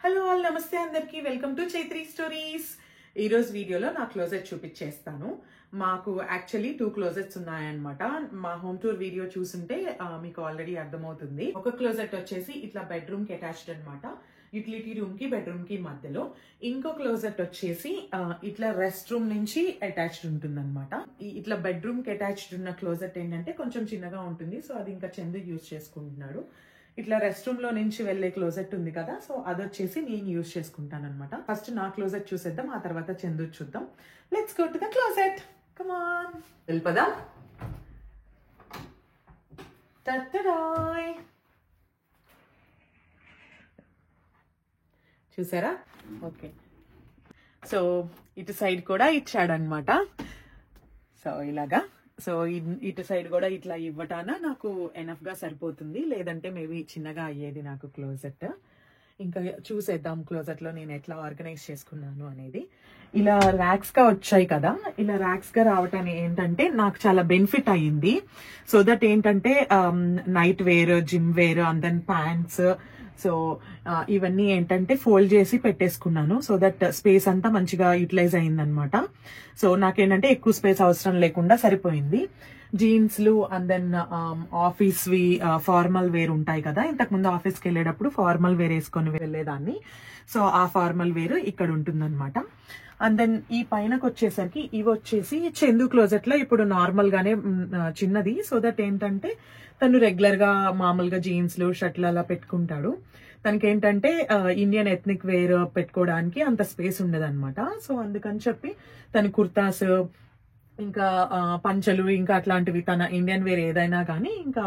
Hello all నమస్తే అందరికి welcome to Chaitri stories. ఈ రోజు వీడియోలో నా క్లోజెట్ చూపించేస్తాను. మాకు యాక్చువల్లీ 2 క్లోజెట్స్ ఉన్నాయన్నమాట. మా హోమ్ టూర్ వీడియో చూసుంటే మీకు ఆల్రెడీ అర్థమవుతుంది. ఒక క్లోజెట్ వచ్చేసి ఇట్లా బెడ్రూమ్ కి అటాచ్డ్ అనమాట, యూటిలిటీ రూమ్ కి బెడ్రూమ్ కి మధ్యలో. ఇంకో క్లోజెట్ వచ్చేసి ఇట్లా రెస్ట్ రూమ్ నుంచి అటాచ్డ్ ఉంటుంది అనమాట. ఇట్లా బెడ్రూమ్ కి అటాచ్డ్ ఉన్న క్లోజెట్ ఏంటంటే కొంచెం చిన్నగా ఉంటుంది, సో అది ఇంకా చందు యూజ్ చేసుకుంటున్నాడు. ఇట్లా రెస్ట్ రూమ్ లో నుంచి వెళ్లే క్లోజెట్ ఉంది కదా, సో అది వచ్చేసి నేను యూజ్ చేసుకుంటాను అనమాట. ఫస్ట్ నా క్లోజెట్ చూసేద్దాం, ఆ తర్వాత చందు చూద్దాం. Let's go to the closet, come on. వెళ్ళిపోదాం. చూసారా? ఓకే, సో ఇటు సైడ్ కూడా ఇచ్చాడనమాట. సో ఇలాగా, సో ఇటు సైడ్ కూడా ఇట్లా ఇవ్వటాన నాకు ఎనఫ్ గా సరిపోతుంది, లేదంటే మేబీ చిన్నగా అయ్యేది నాకు క్లోజెట్. ఇంకా చూసేద్దాం క్లోజెట్ లో నేను ఎట్లా ఆర్గనైజ్ చేసుకున్నాను అనేది. ఇలా ర్యాక్స్ గా వచ్చాయి కదా, ఇలా ర్యాక్స్ గా రావటానికి ఏంటంటే నాకు చాలా బెనిఫిట్ అయ్యింది. సో దట్ ఏంటంటే night wear, gym wear, and then pants, so ఇవన్నీ ఏంటంటే ఫోల్డ్ చేసి పెట్టేసుకున్నాను. సో దట్ స్పేస్ అంతా మంచిగా యూటిలైజ్ అయిందనమాట. సో నాకేంటంటే ఎక్కువ స్పేస్ అవసరం లేకుండా సరిపోయింది. జీన్స్లు అండ్ దెన్ ఆఫీస్ వి ఫార్మల్ వేర్ ఉంటాయి కదా, ఇంతకు ముందు ఆఫీస్కి వెళ్ళేటప్పుడు ఫార్మల్ వేర్ వేసుకొని వెళ్ళేదాన్ని. సో ఆ ఫార్మల్ వేర్ ఇక్కడ ఉంటుందన్నమాట. అండ్ దెన్ ఈ పైనకి వచ్చేసరికి ఇవి వచ్చేసి చందు క్లోజెట్ లో ఇప్పుడు నార్మల్ గానే చిన్నది. సో దట్ ఏంటంటే తను రెగ్యులర్ గా మామూలుగా జీన్స్లు, షర్ట్లు అలా పెట్టుకుంటాడు. తనకి ఏంటంటే ఇండియన్ ఎథ్నిక్ వేర్ పెట్టుకోవడానికి అంత స్పేస్ ఉండదు అనమాట. సో అందుకని చెప్పి తన కుర్తాస్, ఇంకా పంచలు, ఇంకా అట్లాంటివి తన ఇండియన్ వేర్ ఏదైనా కానీ ఇంకా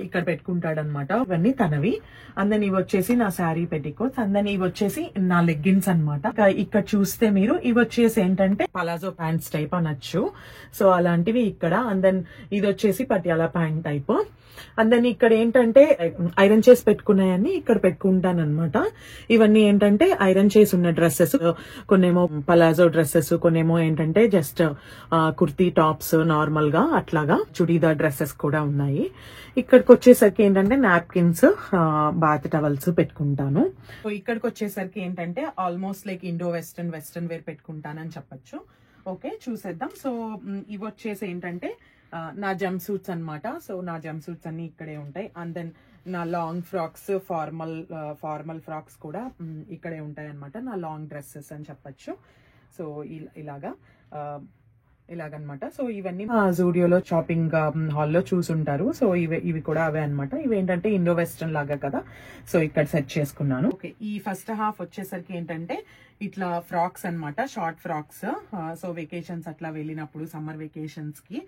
ఇక్కడ పెట్టుకుంటాడు అనమాట. ఇవన్నీ తనవి. అందన్ ఇవి వచ్చేసి నా శారీ పెట్టికోట్స్, అందన్ ఇవి వచ్చేసి నా లెగ్గిన్స్ అనమాట. ఇక్కడ చూస్తే మీరు ఇవి వచ్చేసి ఏంటంటే పలాజో ప్యాంట్స్ టైప్ అనొచ్చు. సో అలాంటివి ఇక్కడ. అందన్ ఇది వచ్చేసి పటియాలా ప్యాంట్ టైప్. అందన్ ఇక్కడ ఏంటంటే ఐరన్ చేసి పెట్టుకున్నాయని ఇక్కడ పెట్టుకుంటాను అనమాట. ఇవన్నీ ఏంటంటే ఐరన్ చేసి ఉన్న డ్రెస్సెస్, కొన్నేమో పలాజో డ్రెస్సెస్, కొన్నేమో ఏంటంటే జస్ట్ కుర్తీ టాప్స్ నార్మల్ గా అట్లాగా చుడీదార్ డ్రెస్సెస్ కూడా ఉన్నాయి. ఇక్కడికి వచ్చేసరికి ఏంటంటే నాప్కిన్స్, బాత్ టవల్స్ పెట్టుకుంటాను. సో ఇక్కడికి వచ్చేసరికి ఏంటంటే almost like Indo western wear పెట్టుకుంటానని చెప్పొచ్చు. ఓకే, చూసేద్దాం. సో ఇవి వచ్చేసి ఏంటంటే నా జంప్ సూట్స్ అనమాట. సో నా జంప్ సూట్స్ అన్ని ఇక్కడే ఉంటాయి. అండ్ దెన్ నా లాంగ్ ఫ్రాక్స్, ఫార్మల్ ఫ్రాక్స్ కూడా ఇక్కడే ఉంటాయి అనమాట. నా లాంగ్ డ్రెస్సెస్ అని చెప్పచ్చు. సో ఇలాగనమాట. సో ఇవన్నీ జూడియోలో షాపింగ్ హాల్లో చూసుంటారు. సో ఇవి కూడా అవే అనమాట. ఇవి ఏంటంటే ఇండో వెస్టర్న్ లాగా కదా, సో ఇక్కడ సెట్ చేసుకున్నాను. ఓకే, ఈ ఫస్ట్ హాఫ్ వచ్చేసరికి ఏంటంటే ఇట్లా ఫ్రాక్స్ అనమాట, షార్ట్ ఫ్రాక్స్. సో వెకేషన్స్ అట్లా వెళ్ళినప్పుడు, సమ్మర్ వెకేషన్స్ కి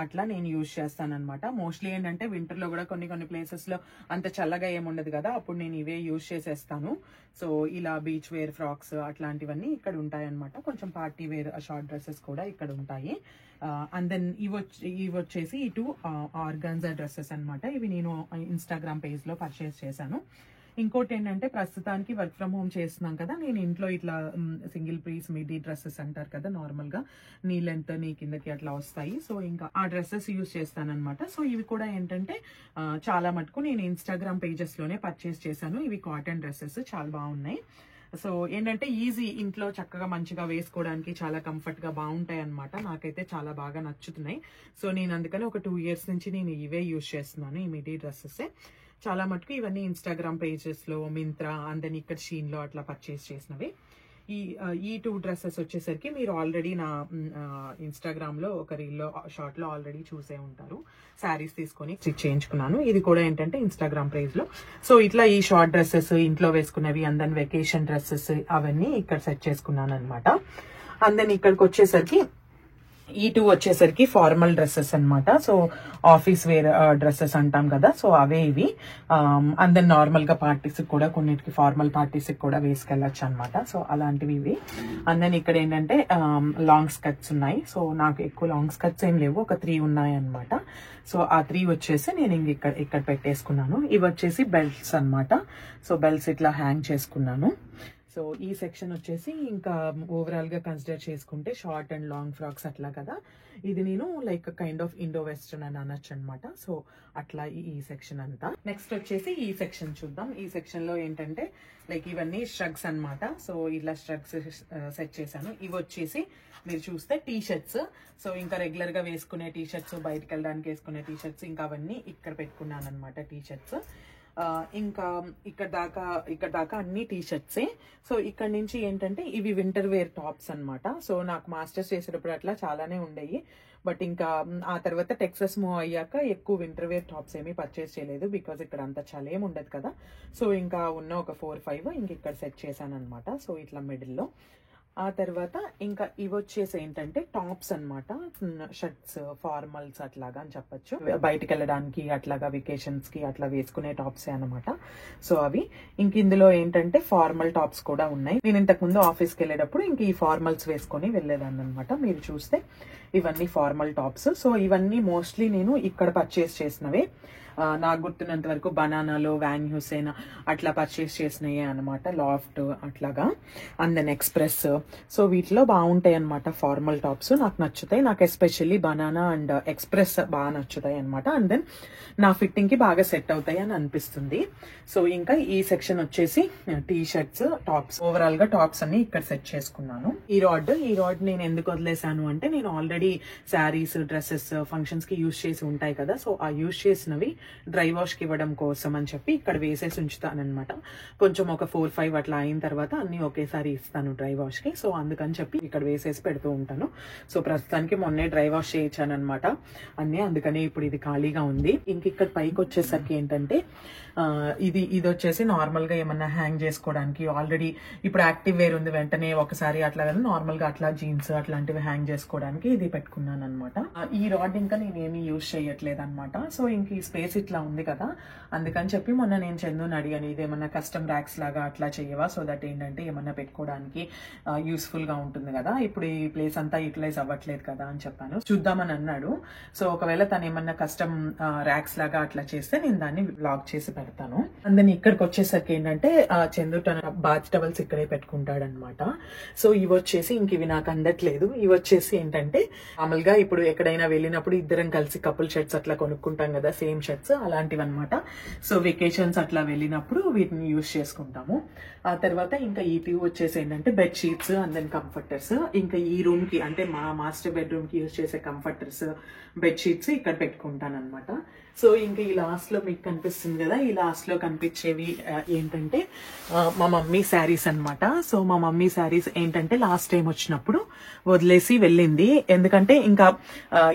అట్లా నేను యూజ్ చేస్తాను అనమాట. మోస్ట్లీ ఏంటంటే వింటర్ లో కూడా కొన్ని ప్లేసెస్ లో అంత చల్లగా ఏముండదు కదా, అప్పుడు నేను ఇవే యూజ్ చేసేస్తాను. సో ఇలా బీచ్ వేర్ ఫ్రాక్స్ అట్లాంటివన్నీ ఇక్కడ ఉంటాయి అనమాట. కొంచెం పార్టీ వేర్ షార్ట్ డ్రెస్సెస్ కూడా ఇక్కడ ఉంటాయి. అండ్ దెన్ ఇవి వచ్చేసి ఇటు ఆర్గాన్జా డ్రెస్సెస్ అనమాట. ఇవి నేను ఇన్స్టాగ్రామ్ పేజ్ లో పర్చేస్ చేశాను. ఇంకోటి ఏంటంటే ప్రస్తుతానికి వర్క్ ఫ్రమ్ హోమ్ చేస్తున్నాం కదా, నేను ఇంట్లో ఇట్లా సింగిల్ పీస్ మిడీ డ్రెస్సెస్ అంటారు కదా, నార్మల్ గా నీ లెంత్ నీ కిందకి అట్లా వస్తాయి. సో ఇంకా ఆ డ్రెస్సెస్ యూజ్ చేస్తానన్నమాట. సో ఇవి కూడా ఏంటంటే చాలా మటుకు నేను ఇన్స్టాగ్రామ్ పేజెస్ లోనే పర్చేస్ చేశాను. ఇవి కాటన్ డ్రెస్సెస్ చాలా బాగున్నాయి. సో ఏంటంటే ఈజీ, ఇంట్లో చక్కగా మంచిగా వేసుకోవడానికి చాలా కంఫర్ట్ గా బాగుంటాయి అనమాట. నాకైతే చాలా బాగా నచ్చుతున్నాయి. సో నేను అందుకని ఒక 2 years నుంచి నేను ఇవే యూజ్ చేస్తున్నాను, ఈ మిడీ డ్రెస్సెస్. చాలా మటుకు ఇవన్నీ ఇన్స్టాగ్రామ్ పేజెస్ లో, మింత్రా, అండ్ దెన్ ఇక్కడ షీన్ లో అట్లా పర్చేస్ చేసినవి. ఈ 2 డ్రెస్సెస్ వచ్చేసరికి మీరు ఆల్రెడీ నా ఇన్స్టాగ్రామ్ లో ఒక రీల్లో, షార్ట్ లో ఆల్రెడీ చూసే ఉంటారు. శారీస్ తీసుకొని స్టిచ్ చేయించుకున్నాను. ఇది కూడా ఏంటంటే ఇన్స్టాగ్రామ్ పేజ్ లో. సో ఇట్లా ఈ షార్ట్ డ్రెస్సెస్ ఇంట్లో వేసుకున్నవి, అండ్ దెన్ వెకేషన్ డ్రెస్సెస్ అవన్నీ ఇక్కడ సెట్ చేసుకున్నాను అనమాట. అండ్ దెన్ ఇక్కడికి వచ్చేసరికి ఈ 2 వచ్చేసరికి ఫార్మల్ డ్రెస్సెస్ అనమాట. సో ఆఫీస్ వేర్ డ్రెస్సెస్ అంటాం కదా, సో అవే ఇవి. అండ్ దెన్ నార్మల్ గా పార్టీస్ కూడా, కొన్నిటికి ఫార్మల్ పార్టీస్ కూడా వేసుకెళ్ళచ్చు అనమాట. సో అలాంటివి ఇవి. అండ్ దెన్ ఇక్కడ ఏంటంటే లాంగ్ స్కర్ట్స్ ఉన్నాయి. సో నాకు ఎక్కువ లాంగ్ స్కర్ట్స్ ఏం లేవు, ఒక 3 ఉన్నాయి అనమాట. సో ఆ 3 వచ్చేసి నేను ఇక్కడ పెట్టేసుకున్నాను. ఇవి వచ్చేసి బెల్ట్స్ అనమాట. సో బెల్ట్స్ ఇట్లా హ్యాంగ్ చేసుకున్నాను. సో ఈ సెక్షన్ వచ్చేసి ఇంకా ఓవరాల్ గా కన్సిడర్ చేసుకుంటే షార్ట్ అండ్ లాంగ్ ఫ్రాక్స్ అట్లా కదా, ఇది నేను like kind of Indo western అని అనొచ్చు అనమాట. సో అట్లా ఈ సెక్షన్ అంతా. నెక్స్ట్ వచ్చేసి ఈ సెక్షన్ చూద్దాం. ఈ సెక్షన్ లో ఏంటంటే లైక్ ఇవన్నీ స్ట్రగ్స్ అనమాట. సో ఇలా స్ట్రగ్స్ సెట్ చేశాను. ఇవి వచ్చేసి మీరు చూస్తే టీ షర్ట్స్. సో ఇంకా రెగ్యులర్ గా వేసుకునే టీ షర్ట్స్, బయటకు వెళ్ళడానికి వేసుకునే టీ షర్ట్స్, ఇంకా అవన్నీ ఇక్కడ పెట్టుకున్నాను అనమాట టీ షర్ట్స్. ఇంకా ఇక్కడ దాకా అన్ని టీ షర్ట్సే. సో ఇక్కడ నుంచి ఏంటంటే ఇవి వింటర్ వేర్ టాప్స్ అనమాట. సో నాకు మాస్టర్స్ చేసేటప్పుడు అట్లా చాలానే ఉండేవి. బట్ ఇంకా ఆ తర్వాత టెక్సస్ మూవ్ అయ్యాక ఎక్కువ వింటర్ వేర్ టాప్స్ ఏమీ పర్చేస్ చేయలేదు, బికాజ్ ఇక్కడ అంత చలి ఏమి ఉండదు కదా. సో ఇంకా ఉన్న ఒక 4-5 ఇంక ఇక్కడ సెట్ చేశాను అనమాట. సో ఇట్లా మిడిల్లో. ఆ తర్వాత ఇంకా ఇవి వచ్చేసి ఏంటంటే టాప్స్ అనమాట. షర్ట్స్, ఫార్మల్స్ అట్లాగా అని చెప్పచ్చు. బయటకు వెళ్ళడానికి అట్లాగా వెకేషన్స్ కి అట్లా వేసుకునే టాప్స్ అనమాట. సో అవి ఇంక ఇందులో ఏంటంటే ఫార్మల్ టాప్స్ కూడా ఉన్నాయి. నేను ఇంతకు ముందు ఆఫీస్కి వెళ్ళేటప్పుడు ఇంక ఈ ఫార్మల్స్ వేసుకొని వెళ్ళేదాన్ని అనమాట. మీరు చూస్తే ఇవన్నీ ఫార్మల్ టాప్స్. సో ఇవన్నీ మోస్ట్లీ నేను ఇక్కడ పర్చేస్ చేసినవే. నాకు గుర్తున్నంత వరకు బనానాలో, వ్యాన్ హ్యూసేన్ అట్లా పర్చేస్ చేసినాయి అనమాట. లాఫ్ట్ అట్లాగా, అండ్ దెన్ ఎక్స్ప్రెస్. సో వీటిలో బాగుంటాయి అనమాట ఫార్మల్ టాప్స్. నాకు నచ్చుతాయి. నాకు ఎస్పెషల్లీ బనానా అండ్ ఎక్స్ప్రెస్ బాగా నచ్చుతాయి అనమాట. అండ్ దెన్ నా ఫిట్టింగ్ కి బాగా సెట్ అవుతాయి అని అనిపిస్తుంది. సో ఇంకా ఈ సెక్షన్ వచ్చేసి టీ షర్ట్స్, టాప్స్. ఓవరాల్ గా టాప్స్ అన్ని ఇక్కడ సెట్ చేసుకున్నాను. ఈ రాడ్ నేను ఎందుకు వదిలేసాను అంటే, నేను ఆల్రెడీ శారీస్, డ్రెస్సెస్ ఫంక్షన్స్ కి యూజ్ చేసి ఉంటాయి కదా. సో ఆ యూజ్ చేసినవి డ్రై వాష్ కి ఇవ్వడం కోసం అని చెప్పి ఇక్కడ వేసేసి ఉంచుతానమాట. కొంచెం ఒక 4-5 అట్లా అయిన తర్వాత అన్ని ఒకేసారి ఇస్తాను డ్రై వాష్ కి. సో అందుకని చెప్పి ఇక్కడ వేసేసి పెడుతూ ఉంటాను. సో ప్రస్తుతానికి మొన్నే డ్రై వాష్ చేయించాను అనమాట అన్నీ. అందుకని ఇప్పుడు ఇది ఖాళీగా ఉంది. ఇంక ఇక్కడ పైకి వచ్చేసరికి ఏంటంటే ఇది వచ్చేసి నార్మల్ గా ఏమన్నా హ్యాంగ్ చేసుకోవడానికి. ఆల్రెడీ ఇప్పుడు యాక్టివ్ వేర్ ఉంది, వెంటనే ఒకసారి అట్లా కదా నార్మల్ గా అట్లా జీన్స్ అట్లాంటివి హ్యాంగ్ చేసుకోవడానికి ఇది పెట్టుకున్నాను అనమాట. ఈ రాడ్ ఇంకా నేనేమి యూజ్ చేయట్లేదు అనమాట. సో ఇంక ఈ స్పేస్ ఇట్లా ఉంది కదా, అందుకని చెప్పి మొన్న నేను చందుని అడిగాను, ఇదేమన్నా కస్టమ్ ర్యాక్స్ లాగా అట్లా చేయవా, సో దట్ ఏంటంటే ఏమన్నా పెట్టుకోవడానికి యూస్ఫుల్ గా ఉంటుంది కదా. ఇప్పుడు ఈ ప్లేస్ అంతా యూటిలైజ్ అవ్వట్లేదు కదా అని చెప్పాను. చూద్దామని అన్నాడు. సో ఒకవేళ తను ఏమన్నా కస్టమ్ ర్యాక్స్ లాగా అట్లా చేస్తే నేను దాన్ని బ్లాక్ చేసి పెడతాను. అందుకని ఇక్కడికి వచ్చేసరికి ఏంటంటే చందు తన బాత్ టవల్స్ ఇక్కడే పెట్టుకుంటాడు అనమాట. సో ఇవి వచ్చేసి ఇంక ఇవి నాకు అందట్లేదు. ఇవి వచ్చేసి ఏంటంటే మామూలుగా ఇప్పుడు ఎక్కడైనా వెళ్ళినప్పుడు ఇద్దరం కలిసి కపుల్ షర్ట్స్ అట్లా కొనుక్కుంటాం కదా, సేమ్ షర్ట్స్ అలాంటివి అనమాట. సో వెకేషన్స్ అట్లా వెళ్ళినప్పుడు వీటిని యూజ్ చేసుకుంటాము. ఆ తర్వాత ఇంకా ఈ ట్యూ వచ్చేసి ఏంటంటే bed sheets and then comforters. ఇంకా ఈ రూమ్ కి అంటే మా మాస్టర్ బెడ్రూమ్ కి యూజ్ చేసే కంఫర్టర్స్, బెడ్ షీట్స్ ఇక్కడ పెట్టుకుంటాను అనమాట. సో ఇంకా ఈ లాస్ట్ లో మీకు కనిపిస్తుంది కదా, ఈ లాస్ట్ లో కనిపించేవి ఏంటంటే మా మమ్మీ శారీస్ అనమాట. సో మా మమ్మీ శారీస్ ఏంటంటే లాస్ట్ టైం వచ్చినప్పుడు వదిలేసి వెళ్ళింది. ఎందుకంటే ఇంకా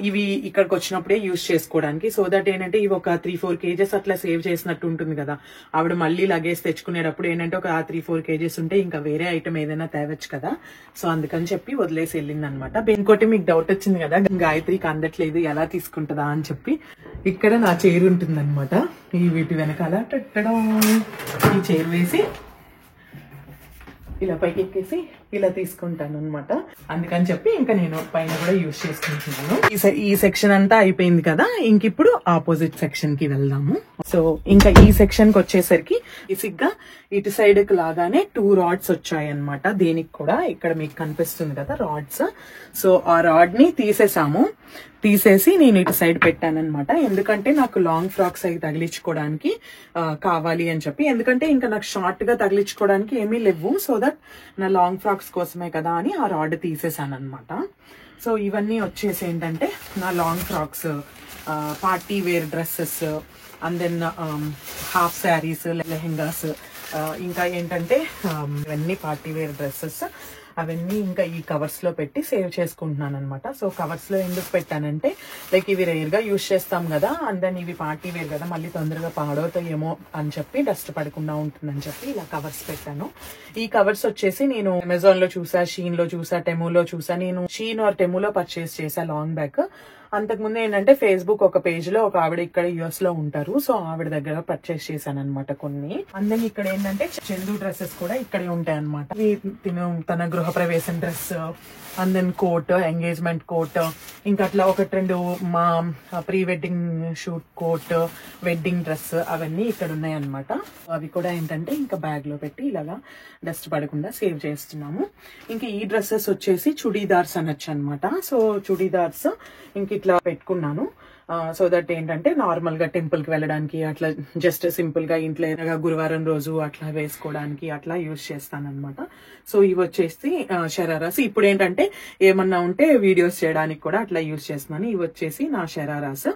ఇవి ఇక్కడికి వచ్చినప్పుడే యూజ్ చేసుకోవడానికి. సో దట్ ఏంటంటే ఇవి ఒక 3-4 kgs అట్లా సేవ్ చేసినట్టు ఉంటుంది కదా. ఆవిడ మళ్ళీ లగేజ్ తెచ్చుకునేటప్పుడు ఏంటంటే ఒక 3-4 kgs ఉంటే ఇంకా వేరే ఐటమ్ ఏదైనా తేవచ్చు కదా. సో అందుకని చెప్పి వదిలేసి వెళ్ళింది అనమాట. ఇంకోటి మీకు డౌట్ వచ్చింది కదా, గాయత్రికి అందట్లేదు ఎలా తీసుకుంటుందా అని చెప్పి. ఇక్కడ నా చైర్ ఉంటుంది అనమాట. ఈ వీటి వెనకాల ఈ చైర్ వేసి ఇలా పైకి ఎక్కేసి ఇలా తీసుకుంటాను అనమాట. అందుకని చెప్పి ఇంకా నేను పైన కూడా యూజ్ చేసుకుంటున్నాను. ఈ సెక్షన్ అంతా అయిపోయింది కదా, ఇంక ఇప్పుడు ఆపోజిట్ సెక్షన్ కి వెళ్దాము. సో ఇంకా ఈ సెక్షన్ కి వచ్చేసరికి బేసిక్గా ఇటు సైడ్ కి లాగానే 2 రాడ్స్ వచ్చాయి అనమాట. దీనికి కూడా ఇక్కడ మీకు కనిపిస్తుంది కదా రాడ్స్. సో ఆ రాడ్ ని తీసేసి నేను ఇటు సైడ్ పెట్టాను అనమాట. ఎందుకంటే నాకు లాంగ్ ఫ్రాక్స్ అవి తగిలించుకోవడానికి కావాలి అని చెప్పి. ఎందుకంటే ఇంకా నాకు షార్ట్ గా తగిలించుకోవడానికి ఏమీ లేవు. సో దట్ నా లాంగ్ ఫ్రాక్స్ కోసమే కదా అని ఆ రాడ్ తీసేసాను అనమాట. సో ఇవన్నీ వచ్చేసి ఏంటంటే నా long frocks, party wear dresses, and then half saris, lehengas, ఇంకా ఏంటంటే ఇవన్నీ పార్టీ వేర్ డ్రెస్సెస్. అవన్నీ ఇంకా ఈ కవర్స్ లో పెట్టి సేవ్ చేసుకుంటున్నాను అనమాట. సో కవర్స్ లో ఎందుకు పెట్టానంటే లైక్ ఇవి రేర్ గా యూజ్ చేస్తాం కదా, అండ్ దెన్ ఇవి పార్టీ వేర్ కదా, మళ్ళీ తొందరగా పాడవుతాయేమో అని చెప్పి, డస్ట్ పడకుండా ఉంటుందని చెప్పి ఇలా కవర్స్ పెట్టాను. ఈ కవర్స్ వచ్చేసి నేను అమెజాన్ లో చూసా, షీన్ లో చూసా, టెమూలో చూసా. నేను షీన్ ఆర్ టెమూలో పర్చేస్ చేసా లాంగ్ బ్యాక్. అంతకుముందు ఏంటంటే ఫేస్బుక్ ఒక పేజ్ లో ఒక ఆవిడ ఇక్కడ యుఎస్ లో ఉంటారు. సో ఆవిడ దగ్గర పర్చేస్ చేశాను అనమాట కొన్ని. అండ్ దెన్ ఇక్కడ ఏంటంటే చందు డ్రెస్సెస్ కూడా ఇక్కడే ఉంటాయి అనమాట. తన గృహ గృహప్రవేశం dress, and then coat, engagement coat, ఇంకా అట్లా 1-2 మా pre wedding shoot coat, wedding dress అవన్నీ ఇక్కడ ఉన్నాయి అనమాట. అవి కూడా ఏంటంటే ఇంకా బ్యాగ్ లో పెట్టి ఇలాగా డస్ట్ పడకుండా సేవ్ చేస్తున్నాము. ఇంకా ఈ డ్రెస్సెస్ వచ్చేసి చుడీదార్స్ అనొచ్చు అనమాట. సో చుడీదార్స్ ఇంక ఇట్లా పెట్టుకున్నాను. సో దట్ ఏంటంటే నార్మల్ గా టెంపుల్ కి వెళ్ళడానికి, అట్లా జస్ట్ సింపుల్ గా ఇంట్లో గురువారం రోజు అట్లా వేసుకోవడానికి అట్లా యూజ్ చేస్తాను అనమాట. సో ఇవి వచ్చేసి షరారాస్. ఇప్పుడు ఏంటంటే ఏమన్నా ఉంటే వీడియోస్ చేయడానికి కూడా అట్లా యూజ్ చేస్తున్నాను. ఇవి వచ్చేసి నా షరారాస్.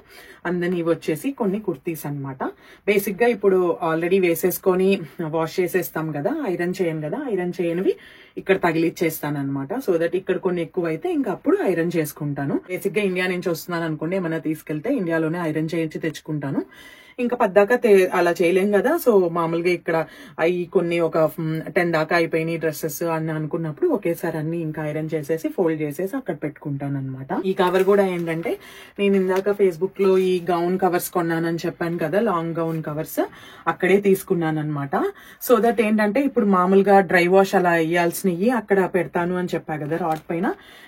అందరినీ ఇవి వచ్చేసి కొన్ని కుర్తీస్ అనమాట. బేసిక్ గా ఇప్పుడు ఆల్రెడీ వేసేసుకొని వాష్ చేసేస్తాం కదా, ఐరన్ చేయను కదా, ఐరన్ చేయనివి ఇక్కడ తగిలిచ్చేస్తాను అనమాట. సో దట్ ఇక్కడ కొన్ని ఎక్కువ అయితే ఇంకా అప్పుడు ఐరన్ చేసుకుంటాను. బేసిక్ గా ఇండియా నుంచి వస్తున్నాను అనుకోండి, ఏమైనా తీసుకెళ్తే ఇండియాలోనే ఐరన్ చేయించి తెచ్చుకుంటాను. ఇంకా పద్దాకా అలా చేయలేం కదా. సో మామూలుగా ఇక్కడ అవి కొన్ని ఒక 10 దాకా అయిపోయినాయి డ్రెస్సెస్ అని అనుకున్నప్పుడు ఒకేసారి అన్ని ఇంకా ఐరన్ చేసేసి ఫోల్డ్ చేసేసి అక్కడ పెట్టుకుంటాను అనమాట. ఈ కవర్ కూడా ఏంటంటే నేను ఇందాక ఫేస్బుక్ లో ఈ గౌన్ కవర్స్ కొన్నానని చెప్పాను కదా, లాంగ్ గౌన్ కవర్స్ అక్కడే తీసుకున్నాను అనమాట. సో దట్ ఏంటంటే ఇప్పుడు మామూలుగా డ్రై వాష్ అలా వేయాల్సినవి అక్కడ పెడతాను అని చెప్పా కదా రాడ్ పైన.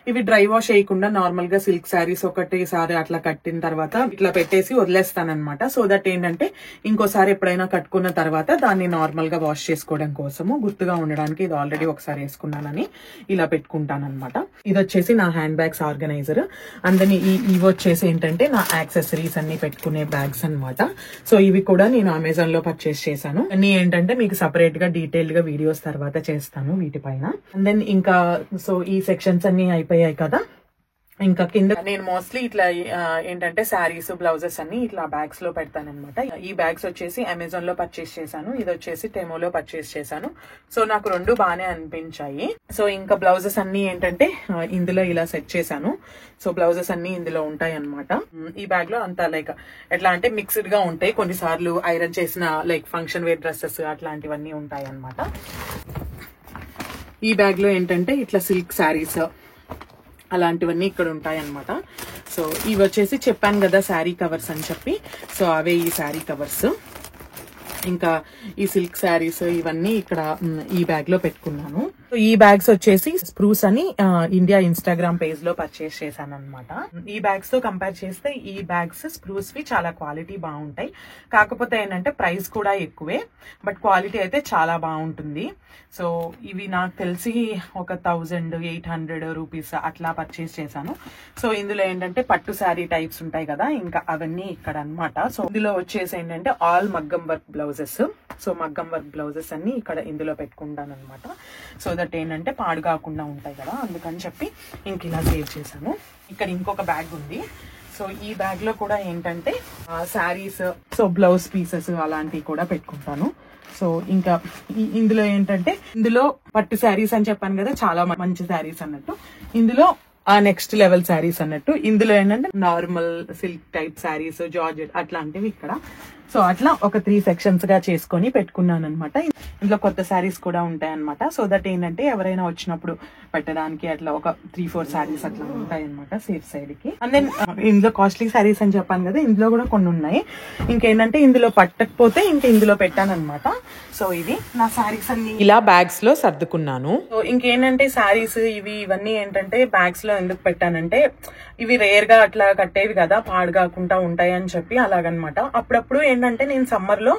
ఇవి డ్రై వాష్ వేయకుండా నార్మల్ గా సిల్క్ శారీస్ ఒకటేసారి అట్లా కట్టిన తర్వాత ఇట్లా పెట్టేసి వదిలేస్తాను అనమాట. సో దట్ ఏంటంటే ఇంకోసారి ఎప్పుడైనా కట్టుకున్న తర్వాత దాన్ని నార్మల్ గా వాష్ చేసుకోవడం కోసము గుర్తుగా ఉండడానికి ఇది ఆల్రెడీ ఒకసారి వేసుకున్నానని ఇలా పెట్టుకుంటాను అనమాట. ఇది వచ్చేసి నా హ్యాండ్ బ్యాగ్స్ ఆర్గనైజర్. అందుని ఇవి వచ్చేసి ఏంటంటే నా యాక్సెసరీస్ అన్ని పెట్టుకునే బ్యాగ్స్ అనమాట. సో ఇవి కూడా నేను అమెజాన్ లో పర్చేస్ చేశాను. అన్ని ఏంటంటే మీకు సపరేట్ గా డీటెయిల్ గా వీడియోస్ తర్వాత చేస్తాను వీటిపైన. అండ్ దెన్ ఇంకా సో ఈ సెక్షన్స్ అన్ని అయిపోయాయి కదా. ఇంకా కింద నేను మోస్ట్లీ ఇట్లా ఏంటంటే శారీస్, బ్లౌజెస్ అన్ని ఇట్లా బ్యాగ్స్ లో పెడతానమాట. ఈ బ్యాగ్స్ వచ్చేసి అమెజాన్ లో పర్చేస్ చేశాను, ఇది వచ్చేసి టెమోలో పర్చేస్ చేశాను. సో నాకు 2 బాగానే అనిపించాయి. సో ఇంకా బ్లౌజెస్ అన్ని ఏంటంటే ఇందులో ఇలా సెట్ చేశాను. సో బ్లౌజెస్ అన్ని ఇందులో ఉంటాయి అనమాట. ఈ బ్యాగ్ లో అంతా లైక్ ఎట్లా అంటే మిక్స్డ్ గా ఉంటాయి. కొన్నిసార్లు ఐరన్ చేసిన లైక్ ఫంక్షన్ వేర్ డ్రెస్సెస్ అట్లాంటివన్నీ ఉంటాయి అనమాట. ఈ బ్యాగ్ లో ఏంటంటే ఇట్లా సిల్క్ శారీస్ అలాంటివన్నీ ఇక్కడ ఉంటాయి అనమాట. సో ఇవి వచ్చేసి చెప్పాను కదా శారీ కవర్స్ అని చెప్పి, సో అవే ఈ శారీ కవర్స్. ఇంకా ఈ సిల్క్ శారీస్ ఇవన్నీ ఇక్కడ ఈ బ్యాగ్ లో పెట్టుకున్నాను. ఈ బ్యాగ్స్ వచ్చేసి స్ప్రూస్ అని ఇండియా ఇన్స్టాగ్రామ్ పేజ్ లో పర్చేస్ చేశాను అనమాట. ఈ బ్యాగ్స్ తో కంపేర్ చేస్తే ఈ బ్యాగ్స్ స్ప్రూస్ వి చాలా క్వాలిటీ బాగుంటాయి. కాకపోతే ఏంటంటే ప్రైస్ కూడా ఎక్కువే, బట్ క్వాలిటీ అయితే చాలా బాగుంటుంది. సో ఇవి నాకు తెలిసి ఒక 1800 రూపీస్ అట్లా పర్చేస్ చేశాను. సో ఇందులో ఏంటంటే పట్టు శారీ టైప్స్ ఉంటాయి కదా, ఇంకా అవన్నీ ఇక్కడ అనమాట. సో ఇందులో వచ్చేసి ఏంటంటే ఆల్ మగ్గం వర్క్ బ్లౌజెస్. సో మగ్గం వర్క్ బ్లౌజెస్ అన్ని ఇక్కడ ఇందులో పెట్టుకుంటాను అనమాట. సో దట్ ఏంటంటే పాడు కాకుండా ఉంటాయి కదా, అందుకని చెప్పి ఇంక ఇలా సేవ్ చేశాను. ఇక్కడ ఇంకొక బ్యాగ్ ఉంది. సో ఈ బ్యాగ్ లో కూడా ఏంటంటే శారీస్, సో బ్లౌజ్ పీసెస్ అలాంటివి కూడా పెట్టుకుంటాను. సో ఇంకా ఇందులో ఏంటంటే ఇందులో పట్టు శారీస్ అని చెప్పాను కదా, చాలా మంచి శారీస్ అన్నట్టు. ఇందులో నెక్స్ట్ లెవెల్ శారీస్ అన్నట్టు. ఇందులో ఏంటంటే normal silk type saris, georgette అట్లాంటివి ఇక్కడ. సో అట్లా ఒక 3 సెక్షన్స్ గా చేసుకొని పెట్టుకున్నాను అనమాట. ఇందులో కొత్త శారీస్ కూడా ఉంటాయి అనమాట. సో దట్ ఏంటంటే ఎవరైనా వచ్చినప్పుడు పెట్టడానికి అట్లా ఒక 3-4 శారీస్ అట్లా ఉంటాయి అనమాట సేఫ్ సైడ్ కి. అండ్ దెన్ ఇందులో కాస్ట్లీ శారీస్ అని చెప్పాను కదా, ఇందులో కూడా కొన్ని ఉన్నాయి. ఇంకేంటంటే ఇందులో పట్టకపోతే ఇంక ఇందులో పెట్టాను అనమాట. సో ఇది నా శారీస్ అన్ని ఇలా బ్యాగ్స్ లో సర్దుకున్నాను. సో ఇంకేంటంటే శారీస్ ఇవన్నీ ఏంటంటే బ్యాగ్స్ లో ఎందుకు పెట్టానంటే ఇవి రేర్ గా అట్లా కట్టేవి కదా, పాడు కాకుండా ఉంటాయి అని చెప్పి అలాగనమాట. అప్పుడప్పుడు ఏంటంటే నేను సమ్మర్ లో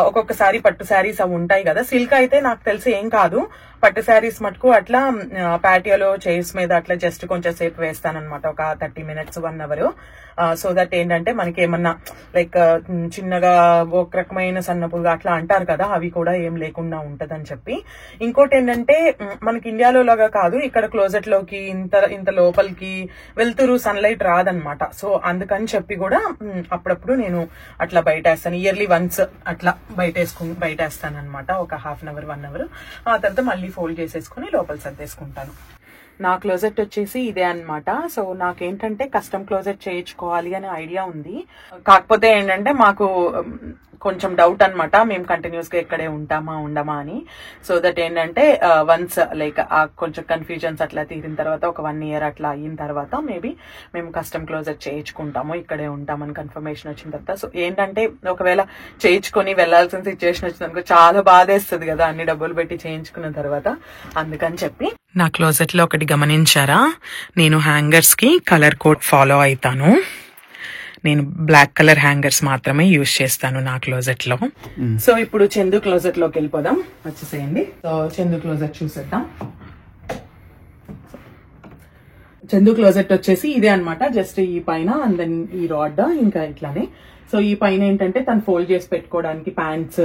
ఒక్కొక్కసారి పట్టు శారీస్ అవి ఉంటాయి కదా, సిల్క్ అయితే నాకు తెలిసి ఏం కాదు, పట్టు శారీస్ మటుకు అట్లా ప్యాటియోలో చైర్స్ మీద అట్లా జస్ట్ కొంచెం సేపు వేస్తానన్నమాట, ఒక 30 minutes 1 hour. సో దట్ ఏంటంటే మనకి ఏమన్నా లైక్ చిన్నగా ఒక రకమైన సన్నపుగా అట్లా అంటారు కదా, అవి కూడా ఏం లేకుండా ఉంటదని చెప్పి. ఇంకోటి ఏంటంటే మనకి ఇండియాలో లాగా కాదు, ఇక్కడ క్లోజెట్ లోకి ఇంత లోపలికి వెళ్తురు సన్లైట్ రాదనమాట. సో అందుకని చెప్పి కూడా అప్పుడప్పుడు నేను అట్లా బయట వేస్తాను, ఇయర్లీ వన్స్ అట్లా బయటేస్తాను అనమాట, ఒక 1/2 hour 1 hour. ఆ తర్వాత మళ్ళీ ఫోల్డ్ చేసేసుకుని లోపల సర్దేసుకుంటాను. నా క్లోజెట్ వచ్చేసి ఇదే అనమాట. సో నాకేంటంటే కస్టమ్ క్లోజెట్ చేయించుకోవాలి అనే ఐడియా ఉంది. కాకపోతే ఏంటంటే మాకు కొంచెం డౌట్ అనమాట, మేము కంటిన్యూస్ గా ఇక్కడే ఉండమా అని. సో దట్ ఏంటంటే వన్స్ లైక్ కొంచెం కన్ఫ్యూజన్స్ అట్లా తీరిన తర్వాత ఒక 1 year అట్లా అయిన తర్వాత మేబీ మేము కస్టమ్ క్లోజెట్ చేయించుకుంటాము, ఇక్కడే ఉంటామని కన్ఫర్మేషన్ వచ్చిన తర్వాత. సో ఏంటంటే ఒకవేళ చేయించుకొని వెళ్లాల్సిన సిచ్యువేషన్ వచ్చిందనుకో చాలా బాధేస్తుంది కదా, అన్ని డబ్బులు పెట్టి చేయించుకున్న తర్వాత. అందుకని చెప్పి నా క్లోజెట్ లో ఒకటి గమనించారా, నేను హ్యాంగర్స్ కి కలర్ కోడ్ ఫాలో అవుతాను. నేను బ్లాక్ కలర్ హ్యాంగర్స్ మాత్రమే యూజ్ చేస్తాను నా క్లోజెట్ లో. సో ఇప్పుడు చందు క్లోజెట్ లోకి వెళ్ళిపోదాం, వచ్చేసేయండి. సో చందు క్లోజెట్ చూసేద్దాం. చందు క్లోజెట్ వచ్చేసి ఇదే అన్నమాట, జస్ట్ ఈ పైన అండ్ దెన్ ఈ రాడ్ ఇంకా ఇట్లానే. సో ఈ పైన ఏంటంటే తను ఫోల్డ్ చేసి పెట్టుకోవడానికి ప్యాంట్స్,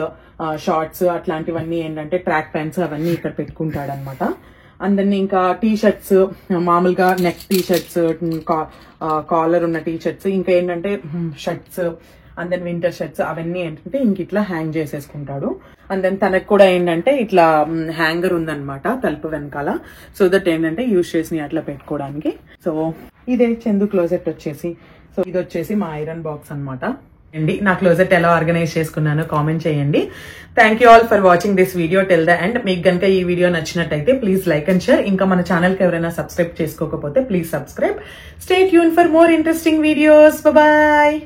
షార్ట్స్ అట్లాంటివన్నీ ఏంటంటే ట్రాక్ ప్యాంట్స్ అవన్నీ ఇక్కడ పెట్టుకుంటాడు అనమాట. అండ్ దెన్ ఇంకా టీ షర్ట్స్, మామూలుగా నెక్ టీ షర్ట్స్, కాలర్ ఉన్న టీ షర్ట్స్, ఇంకా ఏంటంటే shirts and then winter shirts అవన్నీ ఏంటంటే ఇంక ఇట్లా హ్యాంగ్ చేసేసుకుంటాడు. అండ్ దెన్ తనకు కూడా ఏంటంటే ఇట్లా హ్యాంగర్ ఉందన్నమాట తలుపు వెనకాల, సో దట్ ఏంటంటే యూజ్ చేసి అట్లా పెట్టుకోవడానికి. సో ఇదే చందు క్లోజెట్ వచ్చేసి. సో ఇది వచ్చేసి మా ఐరన్ బాక్స్ అనమాట అండి. నా క్లోజెట్ ఎలా ఆర్గనైజ్ చేసుకున్నానో కామెంట్ చేయండి. Thank you all for watching this video till the end. మీకు కనుక ఈ వీడియో నచ్చినట్టయితే ప్లీజ్ లైక్ అండ్ షేర్. ఇంకా మన ఛానల్ కి ఎవరైనా సబ్స్క్రైబ్ చేసుకోకపోతే please subscribe. Stay tune for more interesting videos. Bye.